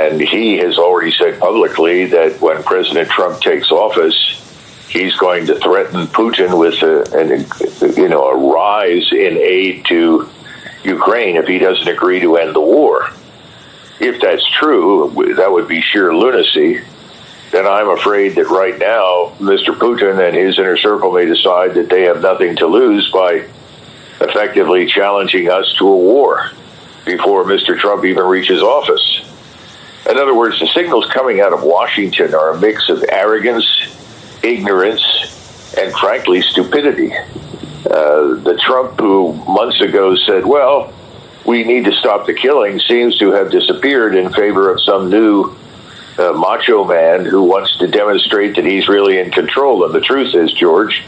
And he has already said publicly that when President Trump takes office, he's going to threaten Putin with a rise in aid to Ukraine if he doesn't agree to end the war. If that's true, that would be sheer lunacy. Then I'm afraid that right now, Mr. Putin and his inner circle may decide that they have nothing to lose by effectively challenging us to a war before Mr. Trump even reaches office. In other words, the signals coming out of Washington are a mix of arrogance, ignorance, and frankly, stupidity. The Trump who months ago said, well, we need to stop the killing, seems to have disappeared in favor of some new macho man who wants to demonstrate that he's really in control. And the truth is, George,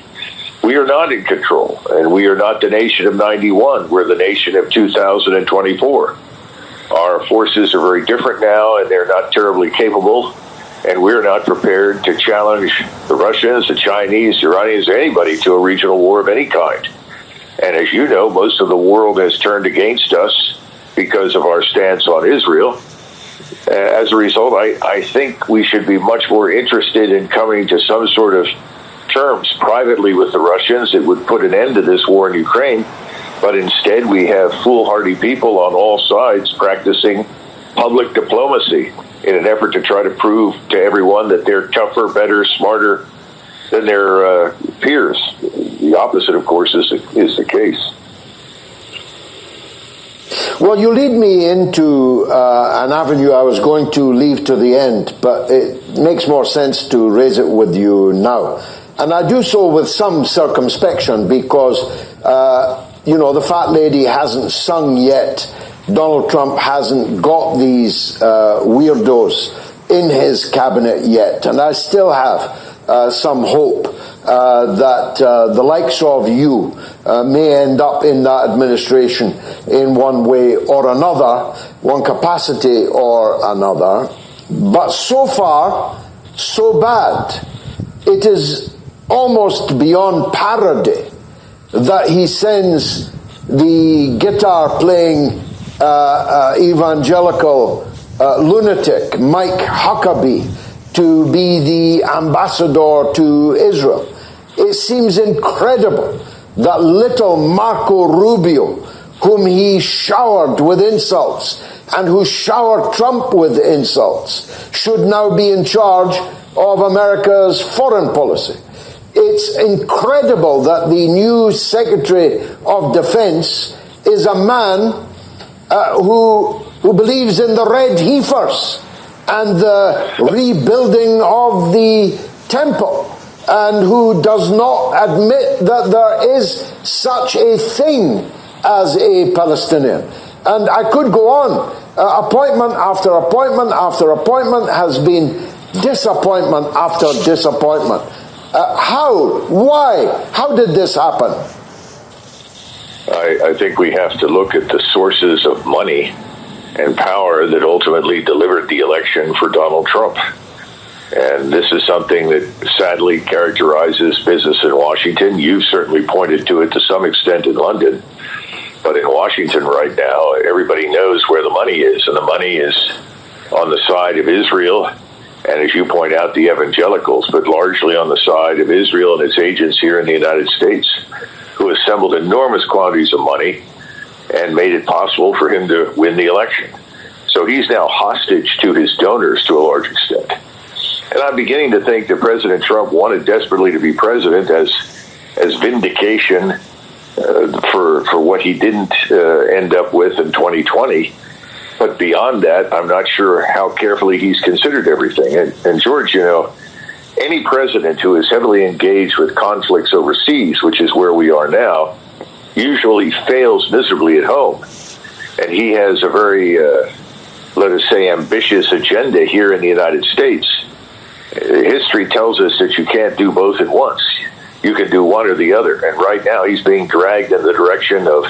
we are not in control, and we are not the nation of 91. We're the nation of 2024. Our forces are very different now, and they're not terribly capable, and we're not prepared to challenge the Russians, the Chinese, the Iranians, or anybody to a regional war of any kind. And as you know, most of the world has turned against us because of our stance on Israel. As a result, I think we should be much more interested in coming to some sort of terms privately with the Russians that would put an end to this war in Ukraine. But instead, we have foolhardy people on all sides practicing public diplomacy in an effort to try to prove to everyone that they're tougher, better, smarter than their peers. The opposite, of course, is the case. Well, you lead me into an avenue I was going to leave to the end, but it makes more sense to raise it with you now. And I do so with some circumspection because, the fat lady hasn't sung yet. Donald Trump hasn't got these weirdos in his cabinet yet. And I still have some hope that the likes of you may end up in that administration in one way or another, one capacity or another. But so far, so bad. It is almost beyond parody that he sends the guitar-playing evangelical lunatic Mike Huckabee to be the ambassador to Israel. It seems incredible that little Marco Rubio, whom he showered with insults and who showered Trump with insults, should now be in charge of America's foreign policy. It's incredible that the new Secretary of Defense is a man who believes in the red heifers and the rebuilding of the temple, and who does not admit that there is such a thing as a Palestinian. And I could go on. Appointment after appointment after appointment has been disappointment after disappointment. How? Why? How did this happen? I think we have to look at the sources of money and power that ultimately delivered the election for Donald Trump. And this is something that sadly characterizes business in Washington. You've certainly pointed to it to some extent in London. But in Washington right now, everybody knows where the money is. And the money is on the side of Israel, and as you point out, the evangelicals, but largely on the side of Israel and its agents here in the United States, who assembled enormous quantities of money and made it possible for him to win the election. So he's now hostage to his donors to a large extent. And I'm beginning to think that President Trump wanted desperately to be president as vindication for what he didn't end up with in 2020. But beyond that, I'm not sure how carefully he's considered everything. And George, any president who is heavily engaged with conflicts overseas, which is where we are now, usually fails miserably at home. And he has a very, let us say, ambitious agenda here in the United States. History tells us that you can't do both at once. You can do one or the other. And right now he's being dragged in the direction of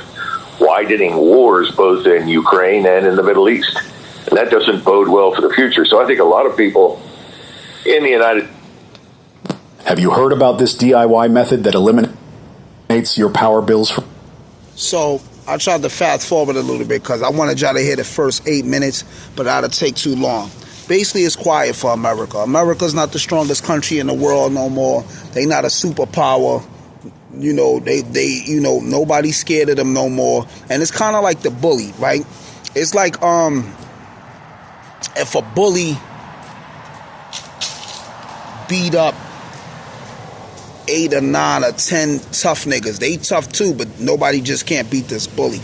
widening wars both in Ukraine and in the Middle East. And that doesn't bode well for the future. So I think a lot of people in the United States. Have you heard about this DIY method that eliminates your power bills? So I tried to fast forward a little bit because I wanted y'all to hear the first 8 minutes, but that'll take too long. Basically, it's quiet for America. America's not the strongest country in the world no more. They not a superpower. You know, they nobody's scared of them no more. And it's kind of like the bully, right? It's like if a bully beat up 8 or 9 or 10 tough niggas. They tough too, but nobody just can't beat this bully.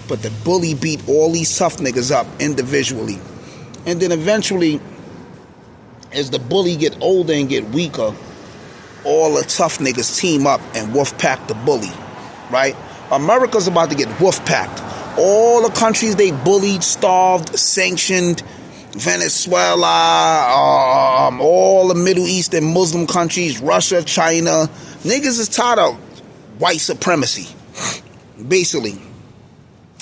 But the bully beat all these tough niggas up individually. And then eventually, as the bully get older and get weaker, all the tough niggas team up and wolf pack the bully, right? America's about to get wolf packed. All the countries they bullied, starved, sanctioned, Venezuela, all the Middle Eastern Muslim countries, Russia, China. Niggas is tired of white supremacy. Basically,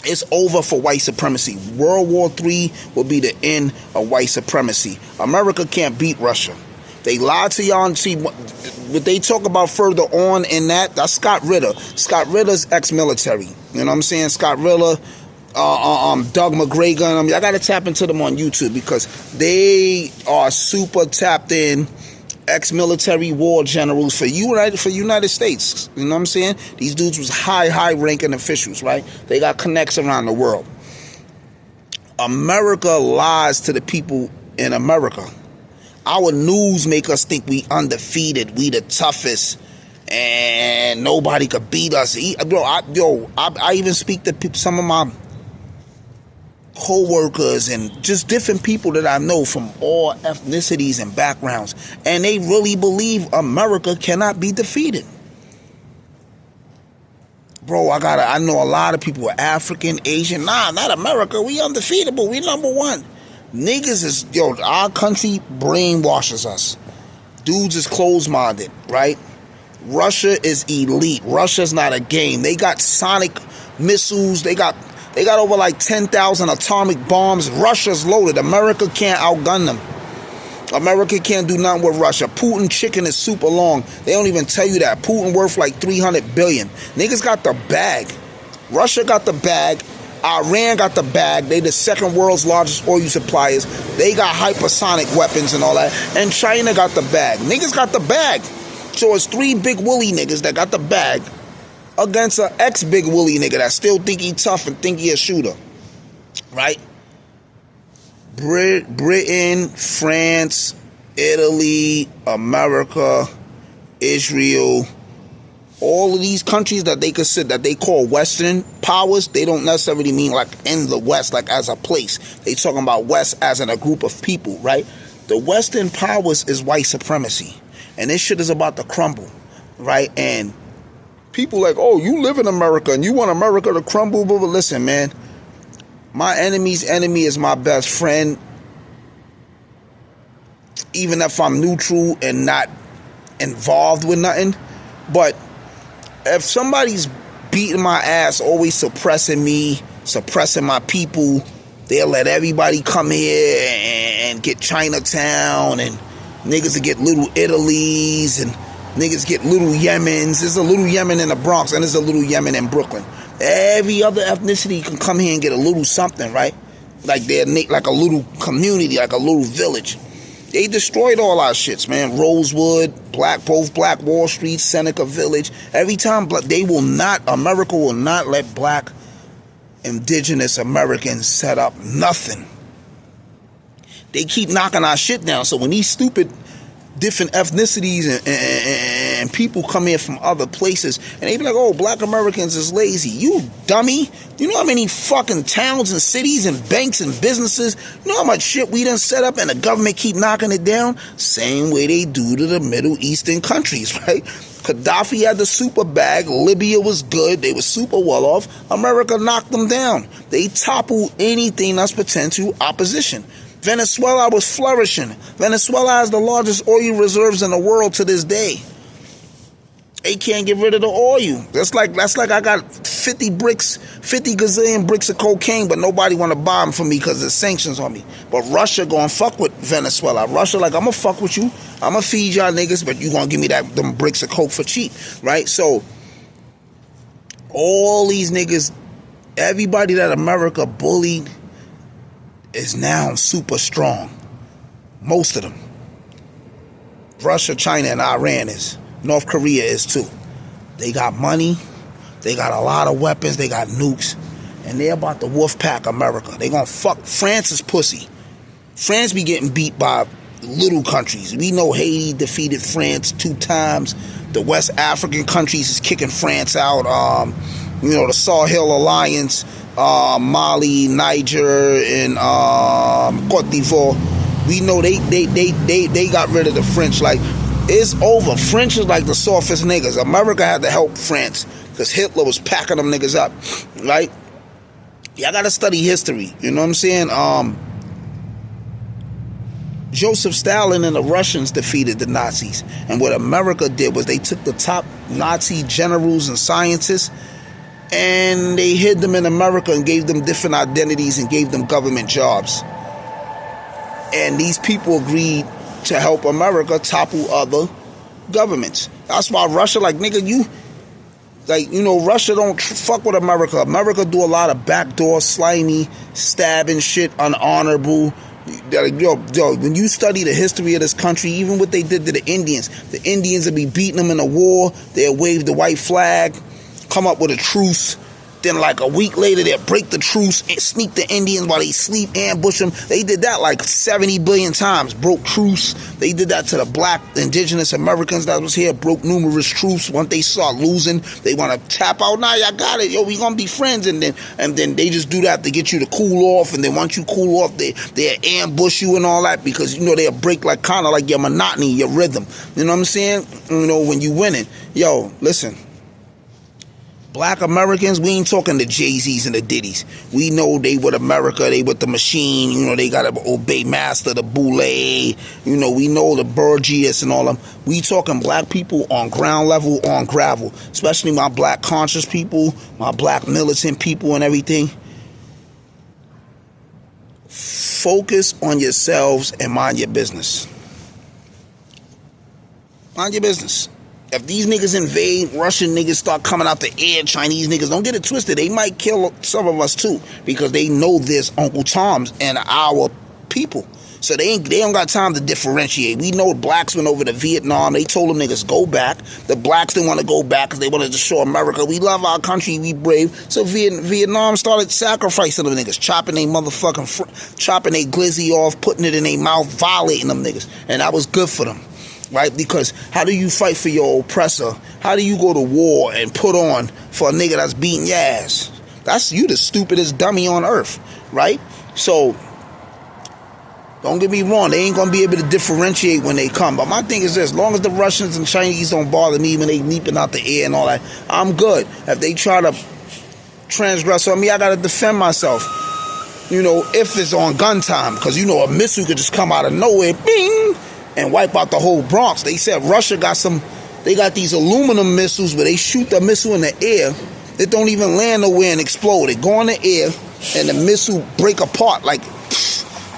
it's over for white supremacy. World War III will be the end of white supremacy. America can't beat Russia. They lied to y'all and see what they talk about further on in that's Scott Ritter. Scott Ritter's ex-military. You know what I'm saying? Scott Ritter, Doug McGregor, and them. Y'all got to tap into them on YouTube because they are super tapped in ex-military war generals for United States. You know what I'm saying? These dudes was high ranking officials, right? They got connects around the world. America lies to the people in America. Our news make us think we undefeated, we the toughest, and nobody could beat us. I even speak to some of my co-workers and just different people that I know from all ethnicities and backgrounds, and they really believe America cannot be defeated. Bro, I know a lot of people are African, Asian. Nah, not America. We undefeatable. We number one. Niggas is, our country brainwashes us. Dudes is closed-minded, right? Russia is elite. Russia's not a game. They got sonic missiles. They got over like 10,000 atomic bombs. Russia's loaded. America can't outgun them. America can't do nothing with Russia. Putin chicken is super long. They don't even tell you that. Putin worth like 300 billion. Niggas got the bag. Russia got the bag. Iran got the bag. They the second world's largest oil suppliers. They got hypersonic weapons and all that. And China got the bag. Niggas got the bag. So it's 3 big woolly niggas that got the bag against an ex-big woolly nigga that still think he tough and think he a shooter. Right? Britain, France, Italy, America, Israel, all of these countries that they consider, that they call Western powers, they don't necessarily mean like in the West, like as a place. They talking about West as in a group of people, right? The Western powers is white supremacy. And this shit is about to crumble, right? And people like, oh, you live in America and you want America to crumble, but listen, man. My enemy's enemy is my best friend. Even if I'm neutral and not involved with nothing. But if somebody's beating my ass, always suppressing me, suppressing my people, they'll let everybody come here and get Chinatown, and niggas will get little Italys, and niggas get little Yemens. There's a little Yemen in the Bronx, and there's a little Yemen in Brooklyn. Every other ethnicity can come here and get a little something, right? Like they're like a little community, like a little village. They destroyed all our shits, man. Rosewood, both Black Wall Street, Seneca Village. Every time, America will not let black indigenous Americans set up nothing. They keep knocking our shit down. So when these stupid different ethnicities and people come in from other places and they be like, oh, black Americans is lazy. You dummy. You know how many fucking towns and cities and banks and businesses, you know how much shit we done set up and the government keep knocking it down? Same way they do to the Middle Eastern countries, right? Gaddafi had the super bag. Libya was good. They were super well off. America knocked them down. They toppled anything that's potential opposition. Venezuela was flourishing. Venezuela has the largest oil reserves in the world to this day. They can't get rid of the oil. That's like I got 50 gazillion bricks of cocaine, but nobody want to buy them for me because there's sanctions on me. But Russia gonna fuck with Venezuela. Russia like, I'm gonna fuck with you. I'm gonna feed y'all niggas, but you gonna give me them bricks of coke for cheap, right? So all these niggas everybody that America bullied is now super strong. Most of them. Russia, China, and Iran is. North Korea is too. They got money. They got a lot of weapons. They got nukes. And they're about to wolf pack America. They gonna fuck. France is pussy. France be getting beat by little countries. We know Haiti defeated France 2 times. The West African countries is kicking France out. The Sahel Alliance, Mali, Niger, and Cote d'Ivoire. We know they got rid of the French. Like, it's over. French is like the softest niggas. America had to help France because Hitler was packing them niggas up, right? Y'all gotta study history. You know what I'm saying? Joseph Stalin and the Russians defeated the Nazis. And what America did was they took the top Nazi generals and scientists and they hid them in America and gave them different identities and gave them government jobs. And these people agreed to help America topple other governments. That's why Russia, like, nigga, Russia don't fuck with America. America do a lot of backdoor, slimy, stabbing shit, unhonorable. Yo, when you study the history of this country, even what they did to the Indians will be beating them in a war. They'll wave the white flag, come up with a truce. Then like a week later, they'll break the truce and sneak the Indians while they sleep, ambush them. They did that like 70 billion times, broke truce. They did that to the black indigenous Americans that was here, broke numerous truce. Once they start losing, they want to tap out. Nah, y'all got it. Yo, we gonna be friends. And then they just do that to get you to cool off. And then once you cool off, they'll ambush you and all that because, they'll break like kind of like your monotony, your rhythm. You know what I'm saying? When you winning. Yo, listen. Black Americans, we ain't talking the Jay-Z's and the Diddy's. We know they with America, they with the machine, they gotta obey master, the boule, we know the Burgess and all them. We talking black people on ground level, on gravel, especially my black conscious people, my black militant people and everything. Focus on yourselves and mind your business. Mind your business. If these niggas invade, Russian niggas start coming out the air, Chinese niggas, don't get it twisted. They might kill some of us too because they know there's Uncle Tom's and our people. So they don't got time to differentiate. We know blacks went over to Vietnam. They told them niggas go back. The blacks didn't want to go back because they wanted to show America we love our country, we brave. So Vietnam started sacrificing them niggas, chopping their glizzy off, putting it in their mouth, violating them niggas. And that was good for them. Right? Because how do you fight for your oppressor? How do you go to war and put on for a nigga that's beating your ass? That's you the stupidest dummy on earth, right? So don't get me wrong, they ain't gonna be able to differentiate when they come. But my thing is this: as long as the Russians and Chinese don't bother me when they leaping out the air and all that, I'm good. If they try to transgress on me, I gotta defend myself. If it's on gun time, because a missile could just come out of nowhere, bing, and wipe out the whole Bronx. They said Russia got these aluminum missiles where they shoot the missile in the air. It don't even land nowhere and explode. It go in the air and the missile break apart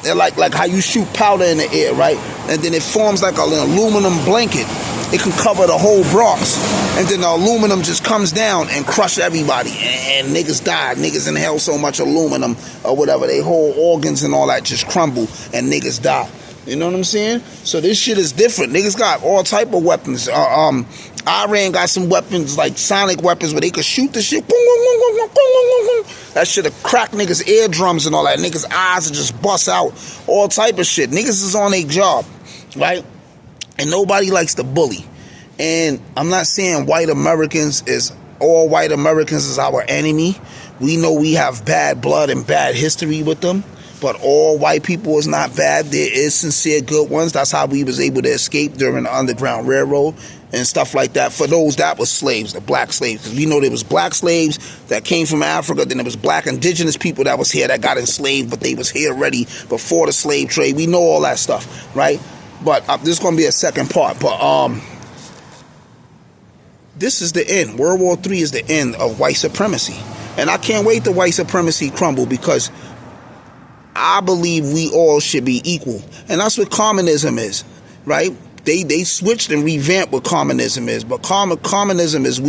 they're like how you shoot powder in the air, right? And then it forms like an aluminum blanket. It can cover the whole Bronx. And then the aluminum just comes down and crush everybody. And niggas die. Niggas inhale so much aluminum or whatever. They whole organs and all that just crumble and niggas die. You know what I'm saying? So this shit is different. Niggas got all type of weapons. Iran got some weapons, like sonic weapons, where they could shoot the shit. That shit'll crack niggas' eardrums and all that. Niggas' eyes will just bust out. All type of shit. Niggas is on their job, right? And nobody likes to bully. And I'm not saying all white Americans is our enemy. We know we have bad blood and bad history with them. But all white people is not bad. There is sincere good ones. That's how we was able to escape during the Underground Railroad and stuff like that. For those that was slaves, the black slaves. Because we know there was black slaves that came from Africa. Then there was black indigenous people that was here that got enslaved, but they was here already before the slave trade. We know all that stuff, right? But this is going to be a second part. But this is the end. World War III is the end of white supremacy. And I can't wait till white supremacy crumble because I believe we all should be equal. And that's what communism is, right? They switched and revamped what communism is. But communism is we